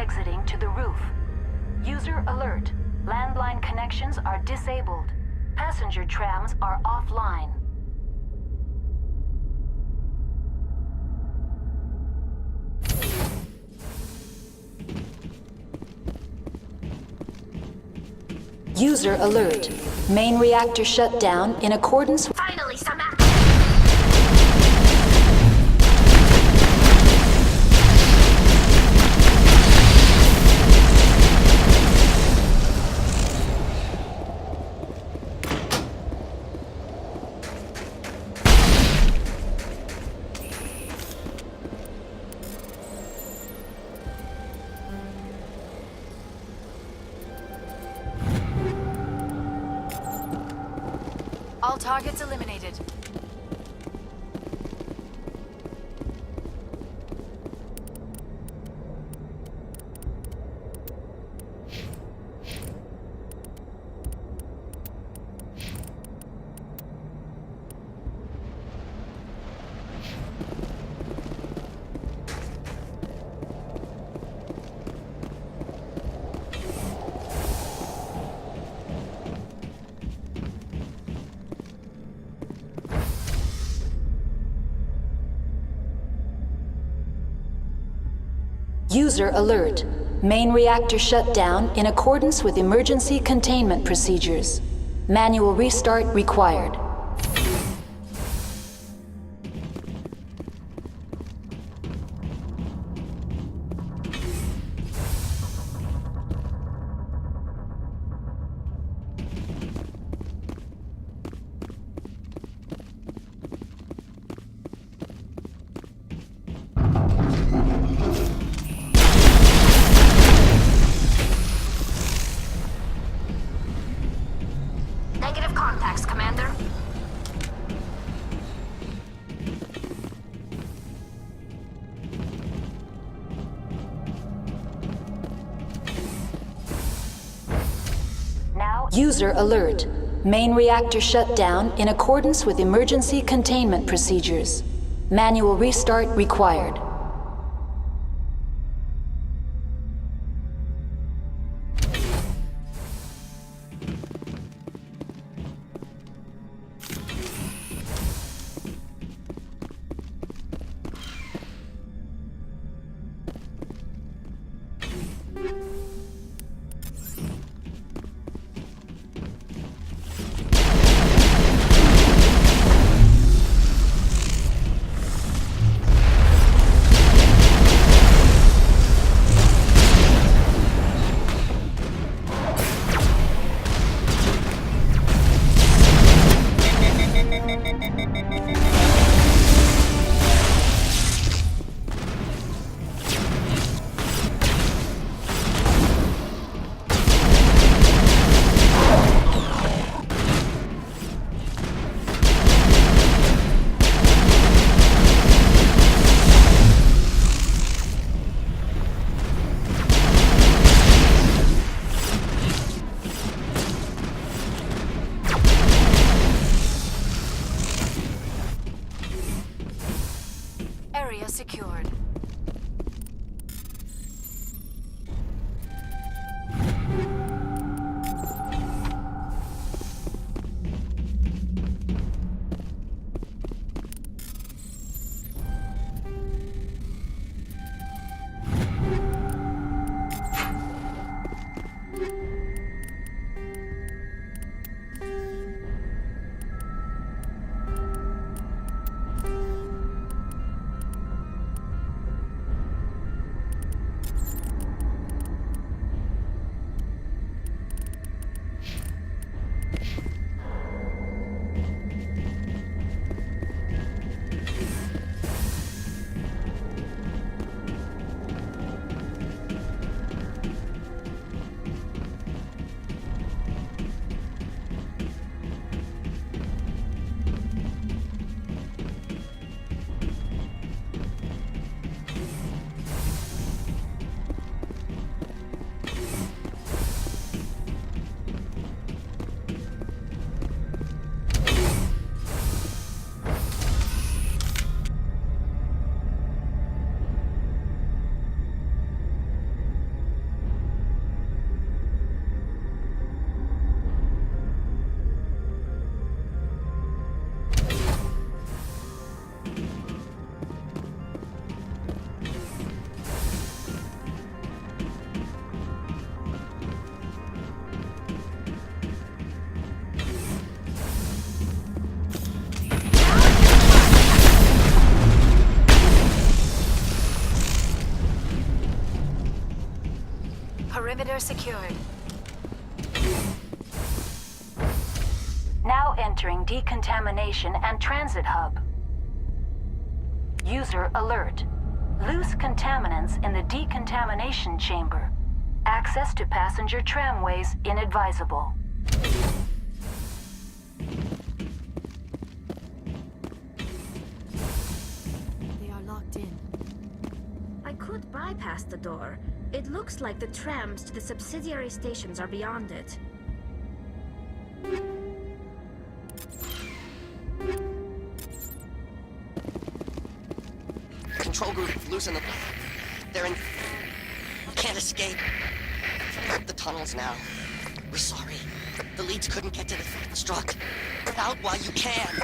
exiting to the roof. User alert. Landline connections are disabled. Passenger trams are offline. User alert. Main reactor shut down in accordance with... Finally, some action! All targets eliminated. User alert. Main reactor shut down in accordance with emergency containment procedures. Manual restart required. Negative contacts, Commander. Now, user alert. Main reactor shut down in accordance with emergency containment procedures. Manual restart required. Area secured. Elevator secured. Now entering decontamination and transit hub. User alert. Loose contaminants in the decontamination chamber. Access to passenger tramways inadvisable. They are locked in. I could bypass the door. It looks like the trams to the subsidiary stations are beyond it. Control group losing the... They're in... Can't escape. The tunnels now. We're sorry. The leads couldn't get to the struck. Get out while you can.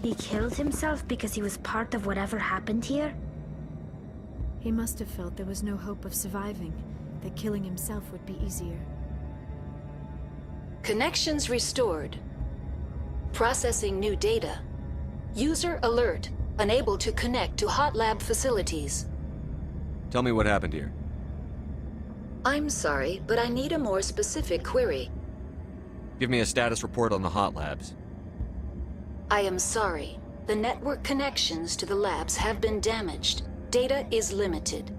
He killed himself because he was part of whatever happened here? He must have felt there was no hope of surviving, that killing himself would be easier. Connections restored. Processing new data. User alert. Unable to connect to hot lab facilities. Tell me what happened here. I'm sorry, but I need a more specific query. Give me a status report on the hot labs. I am sorry. The network connections to the labs have been damaged. Data is limited.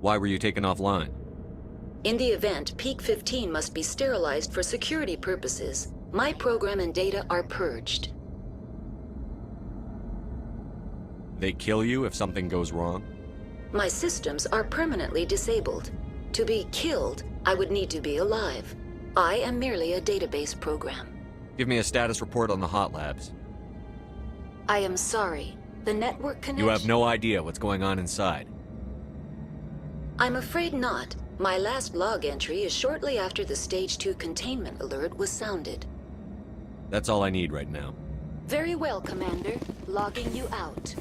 Why were you taken offline? In the event, Peak 15 must be sterilized for security purposes. My program and data are purged. They kill you if something goes wrong? My systems are permanently disabled. To be killed, I would need to be alive. I am merely a database program. Give me a status report on the hot labs. I am sorry. The network connection... You have no idea what's going on inside. I'm afraid not. My last log entry is shortly after the Stage 2 containment alert was sounded. That's all I need right now. Very well, Commander. Logging you out.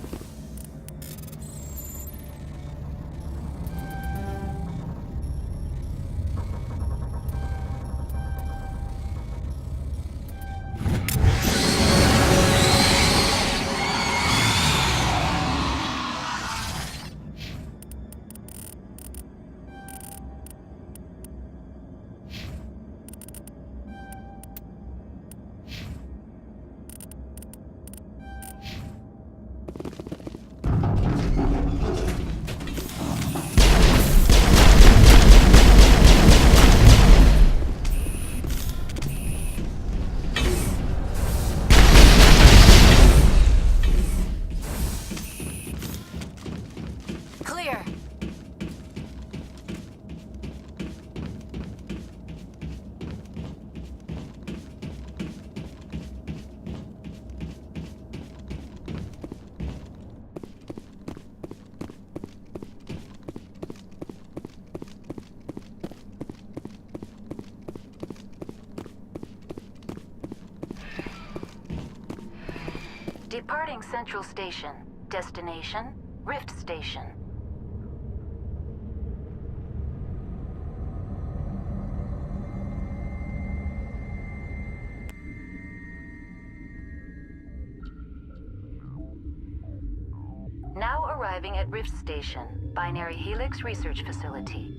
Clear. Departing Central Station. Destination, Rift Station. Now arriving at Rift Station, Binary Helix Research Facility.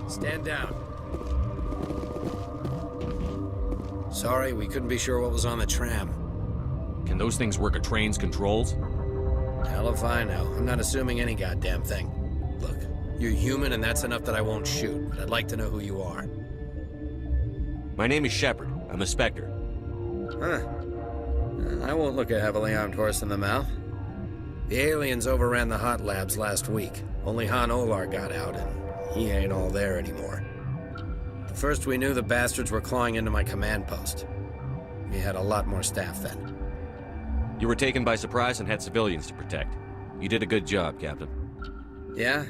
Stand down. Sorry, we couldn't be sure what was on the tram. Can those things work a train's controls? Hell if I know. I'm not assuming any goddamn thing. Look, you're human and that's enough that I won't shoot, but I'd like to know who you are. My name is Shepard. I'm a Spectre. Huh. I won't look a heavily armed horse in the mouth. The aliens overran the hot labs last week. Only Han Olar got out, and he ain't all there anymore. First we knew the bastards were clawing into my command post. We had a lot more staff then. You were taken by surprise and had civilians to protect. You did a good job, Captain. Yeah?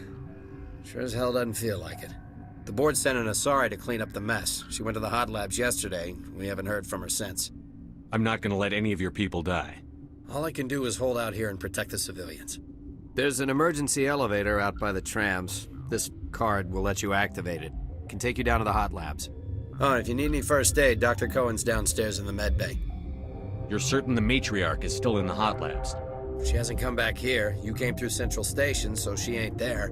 Sure as hell doesn't feel like it. The board sent an Asari to clean up the mess. She went to the hot labs yesterday. We haven't heard from her since. I'm not gonna let any of your people die. All I can do is hold out here and protect the civilians. There's an emergency elevator out by the trams. This card will let you activate it. Can take you down to the hot labs. Oh, and if you need any first aid, Dr. Cohen's downstairs in the med bay. You're certain the matriarch is still in the hot labs? She hasn't come back here. You came through Central Station, so she ain't there.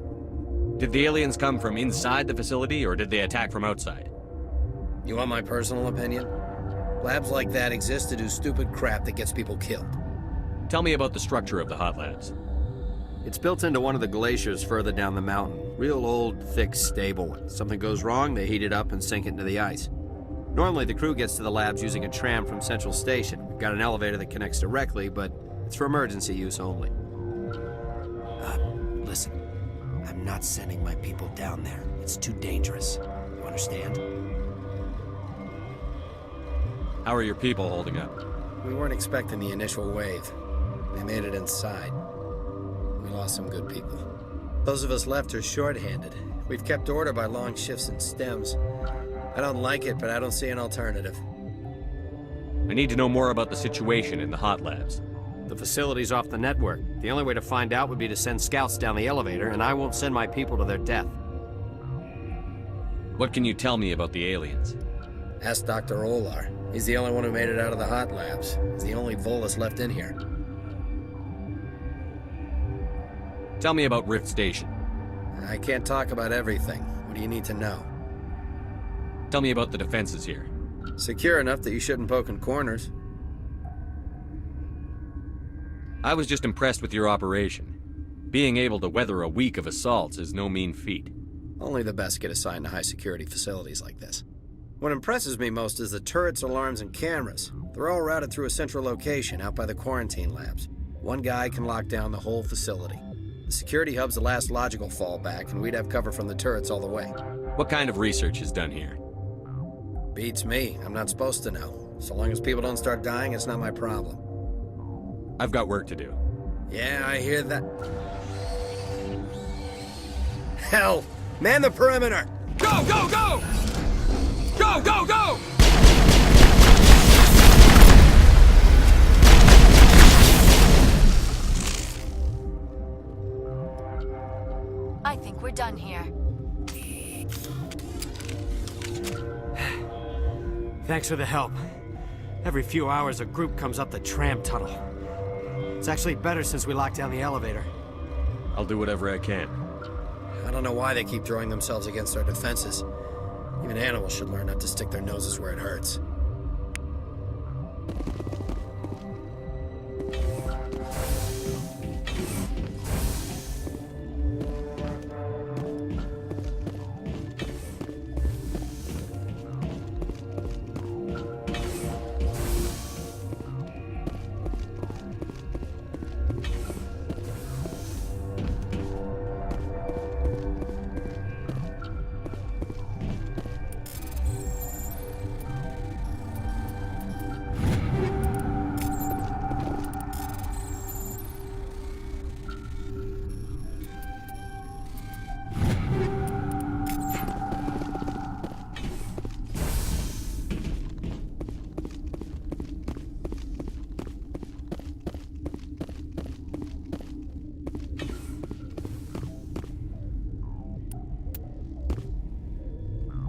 Did the aliens come from inside the facility, or did they attack from outside? You want my personal opinion? Labs like that exist to do stupid crap that gets people killed. Tell me about the structure of the hot labs. It's built into one of the glaciers further down the mountain. Real old, thick, stable. When something goes wrong, they heat it up and sink it into the ice. Normally, the crew gets to the labs using a tram from Central Station. We've got an elevator that connects directly, but it's for emergency use only. Listen. I'm not sending my people down there. It's too dangerous. You understand? How are your people holding up? We weren't expecting the initial wave. They made it inside. We lost some good people. Those of us left are short-handed. We've kept order by long shifts and stems. I don't like it, but I don't see an alternative. I need to know more about the situation in the hot labs. The facility's off the network. The only way to find out would be to send scouts down the elevator, and I won't send my people to their death. What can you tell me about the aliens? Ask Dr. Olar. He's the only one who made it out of the hot labs. He's the only Volus left in here. Tell me about Rift Station. I can't talk about everything. What do you need to know? Tell me about the defenses here. Secure enough that you shouldn't poke in corners. I was just impressed with your operation. Being able to weather a week of assaults is no mean feat. Only the best get assigned to high-security facilities like this. What impresses me most is the turrets, alarms, and cameras. They're all routed through a central location out by the quarantine labs. One guy can lock down the whole facility. The security hub's the last logical fallback, and we'd have cover from the turrets all the way. What kind of research is done here? Beats me. I'm not supposed to know. So long as people don't start dying, it's not my problem. I've got work to do. Yeah, I hear that. Hell! Man the perimeter! Go, go, go! Go, go, go! I think we're done here. Thanks for the help. Every few hours, a group comes up the tram tunnel. It's actually better since we locked down the elevator. I'll do whatever I can. I don't know why they keep throwing themselves against our defenses. Even animals should learn not to stick their noses where it hurts.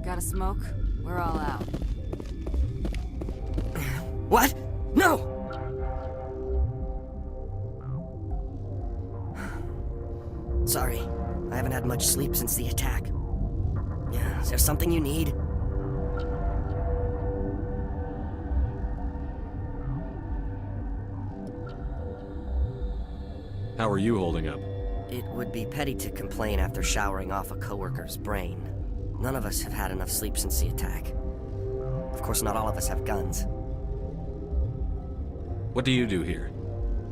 Got a smoke? We're all out. What? No! Sorry. I haven't had much sleep since the attack. Yeah, is there something you need? How are you holding up? It would be petty to complain after showering off a coworker's brain. None of us have had enough sleep since the attack. Of course, not all of us have guns. What do you do here?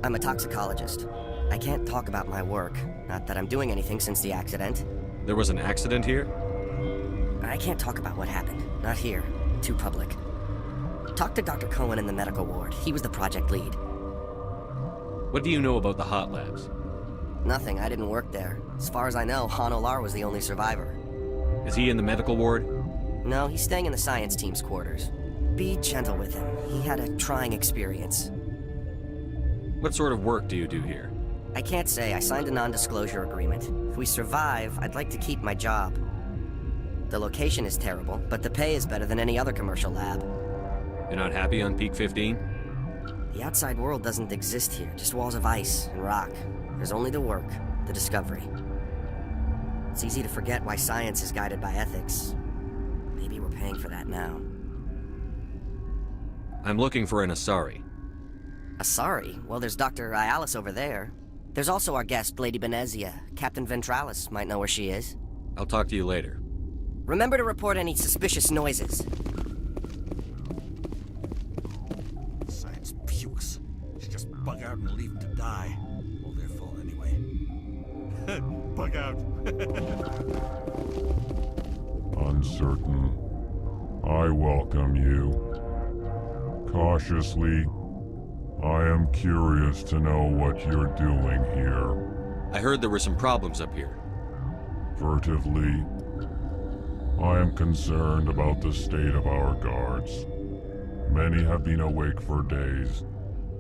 I'm a toxicologist. I can't talk about my work. Not that I'm doing anything since the accident. There was an accident here? I can't talk about what happened. Not here. Too public. Talk to Dr. Cohen in the medical ward. He was the project lead. What do you know about the hot labs? Nothing. I didn't work there. As far as I know, Han Olar was the only survivor. Is he in the medical ward? No, he's staying in the science team's quarters. Be gentle with him. He had a trying experience. What sort of work do you do here? I can't say. I signed a non-disclosure agreement. If we survive, I'd like to keep my job. The location is terrible, but the pay is better than any other commercial lab. You're not happy on Peak 15? The outside world doesn't exist here, just walls of ice and rock. There's only the work, the discovery. It's easy to forget why science is guided by ethics. Maybe we're paying for that now. I'm looking for an Asari. Asari? Well, there's Dr. Ialis over there. There's also our guest, Lady Benezia. Captain Ventralis might know where she is. I'll talk to you later. Remember to report any suspicious noises. Science pukes. Should just bug out and leave them to die. Well, their fault anyway. Bug out. Uncertain. I welcome you. Cautiously, I am curious to know what you're doing here. I heard there were some problems up here. Furtively, I am concerned about the state of our guards. Many have been awake for days.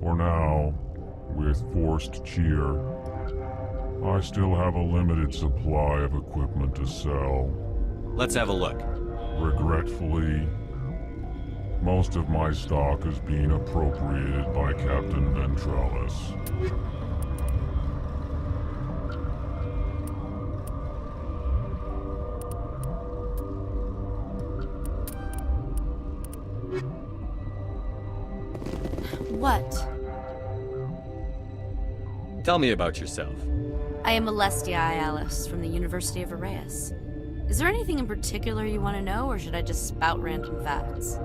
For now, with forced cheer, I still have a limited supply of equipment to sell. Let's have a look. Regretfully, most of my stock is being appropriated by Captain Ventralis. What? Tell me about yourself. I am Alestia Ialis from the University of Arraeus. Is there anything in particular you want to know, or should I just spout random facts?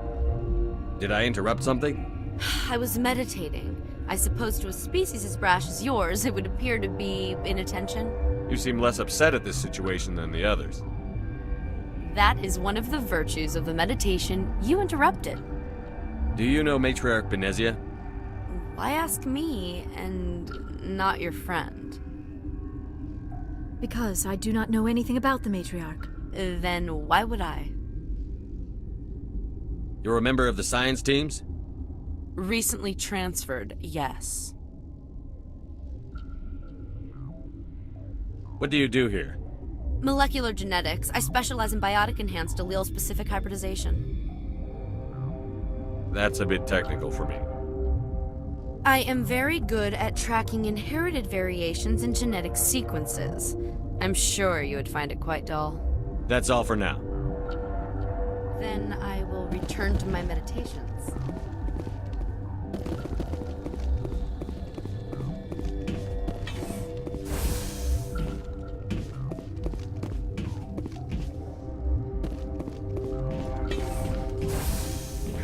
Did I interrupt something? I was meditating. I suppose to a species as brash as yours, it would appear to be inattention. You seem less upset at this situation than the others. That is one of the virtues of the meditation you interrupted. Do you know Matriarch Benezia? Why ask me, and not your friend? Because I do not know anything about the Matriarch. Then why would I? You're a member of the science teams? Recently transferred, yes. What do you do here? Molecular genetics. I specialize in biotic-enhanced allele-specific hybridization. That's a bit technical for me. I am very good at tracking inherited variations in genetic sequences. I'm sure you would find it quite dull. That's all for now. Then I will return to my meditations.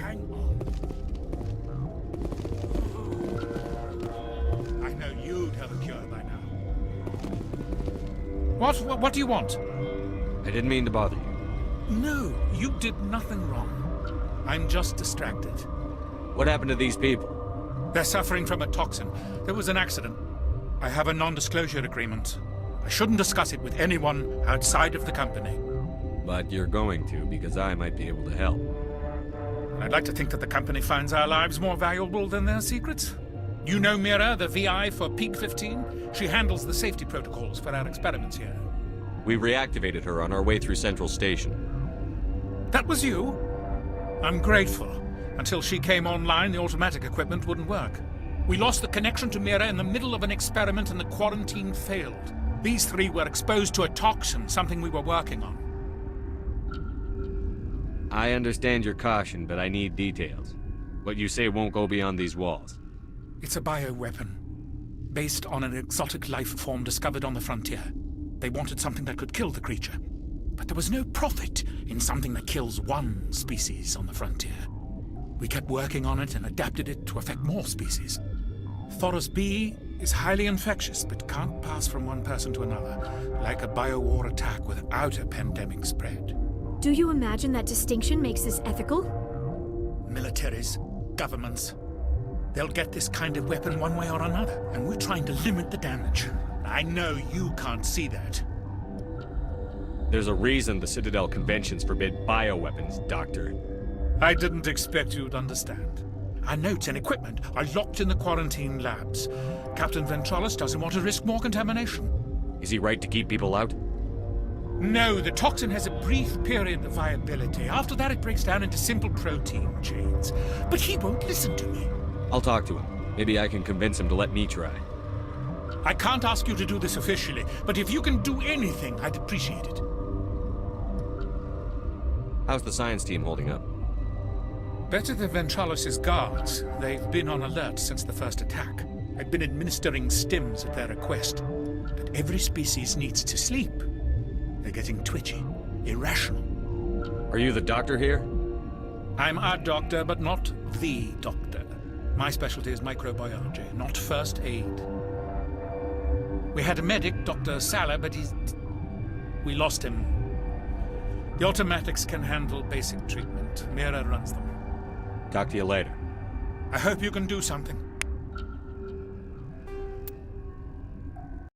Hang on. I know you'd have a cure by now. What do you want? I didn't mean to bother you. No, you did nothing wrong. I'm just distracted. What happened to these people? They're suffering from a toxin. There was an accident. I have a non-disclosure agreement. I shouldn't discuss it with anyone outside of the company. But you're going to, because I might be able to help. I'd like to think that the company finds our lives more valuable than their secrets. You know Mira, the VI for Peak 15? She handles the safety protocols for our experiments here. We reactivated her on our way through Central Station. That was you? I'm grateful. Until she came online, the automatic equipment wouldn't work. We lost the connection to Mira in the middle of an experiment and the quarantine failed. These three were exposed to a toxin, something we were working on. I understand your caution, but I need details. What you say won't go beyond these walls. It's a bioweapon, based on an exotic life form discovered on the frontier. They wanted something that could kill the creature. But there was no profit in something that kills one species on the frontier. We kept working on it and adapted it to affect more species. Thoros B is highly infectious, but can't pass from one person to another, like a biowar attack without a pandemic spread. Do you imagine that distinction makes this ethical? Militaries, governments, they'll get this kind of weapon one way or another, and we're trying to limit the damage. I know you can't see that. There's a reason the Citadel conventions forbid bioweapons, Doctor. I didn't expect you'd understand. Our notes and equipment are locked in the quarantine labs. Captain Ventralis doesn't want to risk more contamination. Is he right to keep people out? No, the toxin has a brief period of viability. After that, it breaks down into simple protein chains. But he won't listen to me. I'll talk to him. Maybe I can convince him to let me try. I can't ask you to do this officially, but if you can do anything, I'd appreciate it. How's the science team holding up? Better than Ventralis' guards. They've been on alert since the first attack. I've been administering stims at their request. But every species needs to sleep. They're getting twitchy, irrational. Are you the doctor here? I'm a doctor, but not the doctor. My specialty is microbiology, not first aid. We had a medic, Dr. Salah, but we lost him. The automatics can handle basic treatment. Mira runs them. Talk to you later. I hope you can do something.